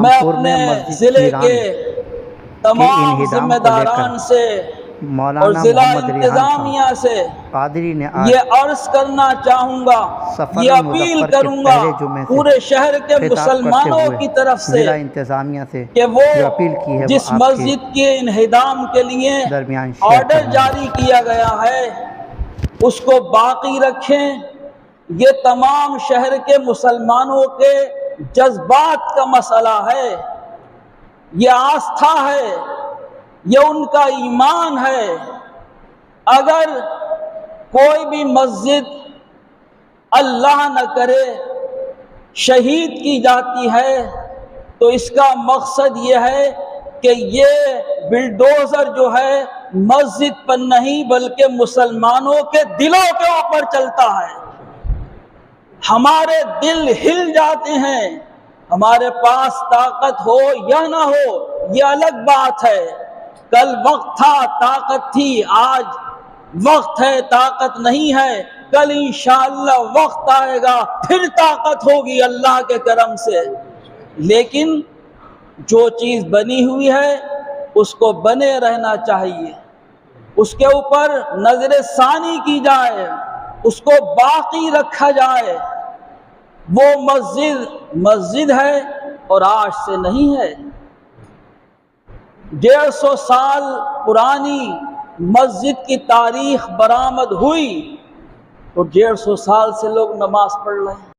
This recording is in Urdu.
میں اپنے ضلع کے تمام ذمہ داران سے اور ضلع انتظامیہ سے یہ عرض کرنا چاہوں گا، یہ اپیل کروں گا پورے شہر کے مسلمانوں کی طرف سے کہ وہ جس مسجد کے انہدام کے لیے آرڈر جاری کیا گیا ہے اس کو باقی رکھیں۔ یہ تمام شہر کے مسلمانوں کے جذبات کا مسئلہ ہے، یہ آستھا ہے، یہ ان کا ایمان ہے۔ اگر کوئی بھی مسجد اللہ نہ کرے شہید کی جاتی ہے تو اس کا مقصد یہ ہے کہ یہ بلڈوزر جو ہے مسجد پر نہیں بلکہ مسلمانوں کے دلوں کے اوپر چلتا ہے۔ ہمارے دل ہل جاتے ہیں، ہمارے پاس طاقت ہو یا نہ ہو یہ الگ بات ہے۔ کل وقت تھا طاقت تھی، آج وقت ہے طاقت نہیں ہے، کل انشاءاللہ وقت آئے گا پھر طاقت ہوگی اللہ کے کرم سے۔ لیکن جو چیز بنی ہوئی ہے اس کو بنے رہنا چاہیے، اس کے اوپر نظر ثانی کی جائے، اس کو باقی رکھا جائے۔ وہ مسجد ہے اور آج سے نہیں ہے۔ 150 سال پرانی مسجد کی تاریخ برآمد ہوئی تو 150 سال سے لوگ نماز پڑھ رہے ہیں۔